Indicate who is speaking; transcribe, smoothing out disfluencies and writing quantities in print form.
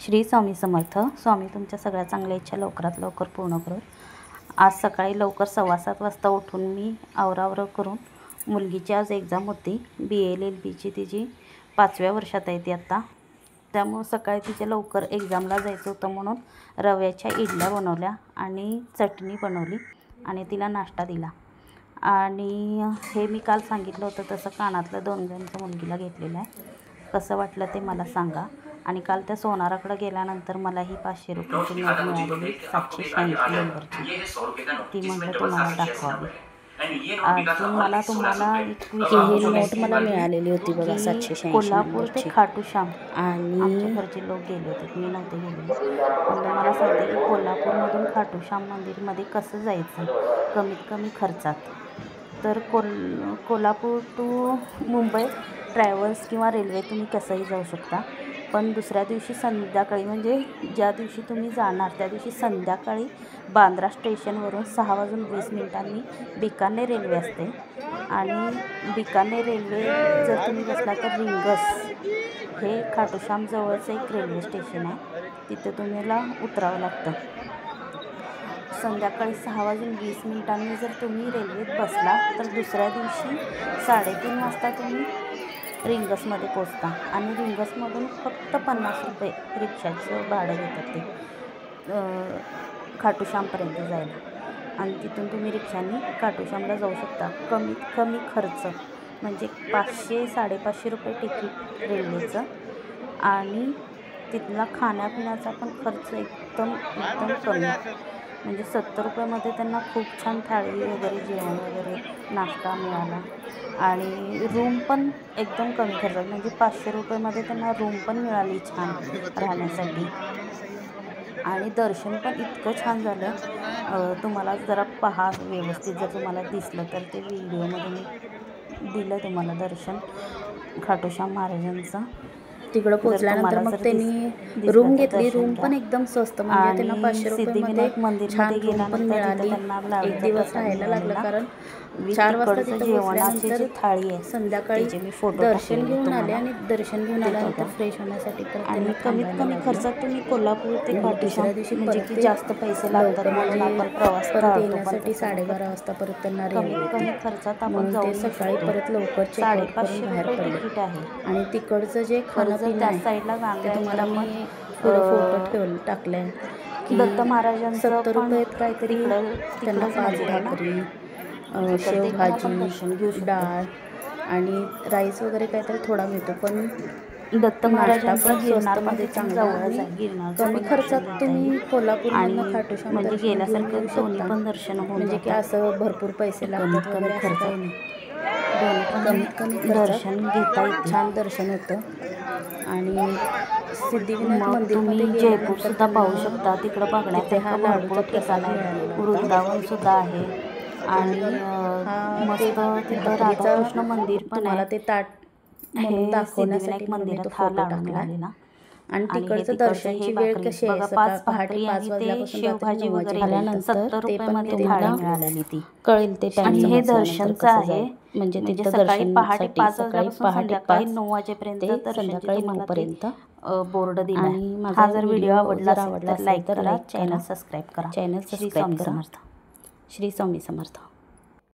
Speaker 1: श्री स्वामी समर्थ. स्वामी तुमच्या सगळ्या चांगल्या इच्छा लवकरात लवकर पूर्ण करो. आज सकाळी लवकर 7:15 वाजता उठून मी आवरावरं करून मुलगीची आज एक्झाम होती. BLLBची तिची 5व्या वर्षात आहे ती आत्ता. त्यामुळं सकाळी तिच्या लवकर एक्झामला जायचं होतं म्हणून रव्याच्या इडल्या बनवल्या आणि चटणी बनवली आणि तिला नाश्ता दिला. आणि हे मी काल सांगितलं होतं तसं कानातलं 2 ग्रॅमचं मुलगीला घेतलेलं आहे. कसं वाटलं ते मला सांगा. आणि काल त्या सोनाराकडे गेल्यानंतर मला ही 500 रुपयाची नोट मिळालेली 786 नंबरची. ती म्हटलं तुम्हाला दाखवावी. अजून मला तुम्हाला एक
Speaker 2: ही नोट मला मिळालेली होती बघा 786.
Speaker 1: कोल्हापूर ते खाटूश्याम आणि आमच्या घरचे लोक गेले होते, मी नव्हते गेलेले. पण मला सांगते की कोल्हापूरमधून खाटूश्याम मंदिरमध्ये कसं जायचं कमीत कमी खर्चात. तर कोल्हापूर टू मुंबई ट्रॅव्हल्स किंवा रेल्वे तुम्ही कसंही जाऊ शकता. पण दुसऱ्या दिवशी संध्याकाळी म्हणजे ज्या दिवशी तुम्ही जाणार त्या दिवशी संध्याकाळी बांद्रा स्टेशनवरून 6:20 बिकानेर रेल्वे असते. आणि बिकानेर रेल्वे जर तुम्ही बसला तर रिंगस हे खाटूश्याम जवळचं एक रेल्वे स्टेशन आहे, तिथे तुम्हाला उतरावं लागतं. संध्याकाळी 6:20 जर तुम्ही रेल्वेत बसला तर दुसऱ्या दिवशी 3:30 वाजता तुम्ही रिंगसमध्ये पोचता. आणि रिंगसमधून फक्त 50 रुपये रिक्षाचं भाडं घेतात ते खाटूश्यामपर्यंत जायला. आणि तिथून तुम्ही रिक्षाने खाटूश्यामला जाऊ शकता. कमीत कमी खर्च म्हणजे 500-550 रुपये तिकीट रेल्वेचं. आणि तिथला खाण्यापिण्याचा पण खर्च एकदम कमी, म्हणजे 70 रुपयामध्ये त्यांना खूप छान थाळी वगैरे जेवण वगैरे नाश्ता मिळाला. आणि रूम पण एकदम कमी खर्चात म्हणजे 500 रुपयामध्ये त्यांना रूम पण मिळाली छान राहण्यासाठी. आणि दर्शन पण इतकं छान झालं. तुम्हाला जरा पहा व्यवस्थित, जर तुम्हाला दिसलं तर ते व्हिडिओमध्ये मी दिलं तुम्हाला दर्शन खाटूश्याम महाराजांचं.
Speaker 2: तिकडं पोचल्यानंतर मग त्यांनी रूम घेतली. रूम पण एकदम स्वस्त, म्हणजे त्यांना 500 रुपयामध्ये छान रूम पण मिळाली. एक दिवस राहायला लागलं कारण 4 वाजता तिथं पोचल्यानंतर
Speaker 1: थाळी आहे
Speaker 2: संध्याकाळी दर्शन घेऊन आले. आणि दर्शन घेऊन आल्यानंतर फ्रेश होण्यासाठी परत
Speaker 1: आणि कमीत कमी खर्चात तुम्ही कोल्हापूर ते खाटूश्याम
Speaker 2: दिवशी
Speaker 1: म्हणजे की जास्त पैसे लागतात म्हणून आपण प्रवास
Speaker 2: परत येण्यासाठी 12:30 वाजता परत त्यांना रेल्वे
Speaker 1: कमी खर्चात आपण
Speaker 2: म्हणून ते सकाळी परत लवकर चेकआउट करून बाहेर पडले. आणि तिकडचं जे खाणं
Speaker 1: त्या साईडला
Speaker 2: ते तुम्हाला मी फोटो टाकले की
Speaker 1: दत्त महाराजांचं
Speaker 2: 70 रुपयात काहीतरी त्यांना 5 भाकरी, शेवभाजी, डाळ आणि राईस वगैरे काहीतरी थोडा मिळतो. पण
Speaker 1: दत्त महाराजांचं
Speaker 2: गिरनारमध्ये चांगलं कमी खर्चात तुम्ही कोल्हापूरमधून खाटूश्याम
Speaker 1: म्हणजे गेल्यासारखं दोन्ही पण दर्शन
Speaker 2: म्हणजे की असं भरपूर पैसे लागतात वगैरे खर्च कमीत कमी
Speaker 1: दर्शन घेता येते.
Speaker 2: छान दर्शन होतं. आणि सिद्धिविनायक मंदिरमध्ये
Speaker 1: जयपूर सुद्धा पाहू शकता. तिकडं बघण्याचा भरपूर ठिकाण आहे. वृंदावन सुद्धा आहे. आणि मस्त तिथं राधाकृष्ण मंदिर पण
Speaker 2: मला ते ताट म्हणून दाखवण्यासाठी
Speaker 1: मंदिरात फोटो टाकला.
Speaker 2: आणि तिकडचं दर्शनची वेळ कशी आहे, पहाटे 5 वाजल्यापासून
Speaker 1: शेवभाजी वगैरे आल्यानंतर 70 रुपयामध्ये थाळी मिळालेली ती
Speaker 2: कळेल ते.
Speaker 1: आणि हे दर्शनचं आहे
Speaker 2: म्हणजे तिथं
Speaker 1: सकाळी पहाटे 5
Speaker 2: संध्याकाळी
Speaker 1: 9 वाजेपर्यंत
Speaker 2: संध्याकाळी 9 पर्यंत
Speaker 1: बोर्ड दिला. आणि हा जर व्हिडिओ आवडला तर लाईक करा, चॅनल सबस्क्राईब करा.
Speaker 2: श्री स्वामी समर्थ.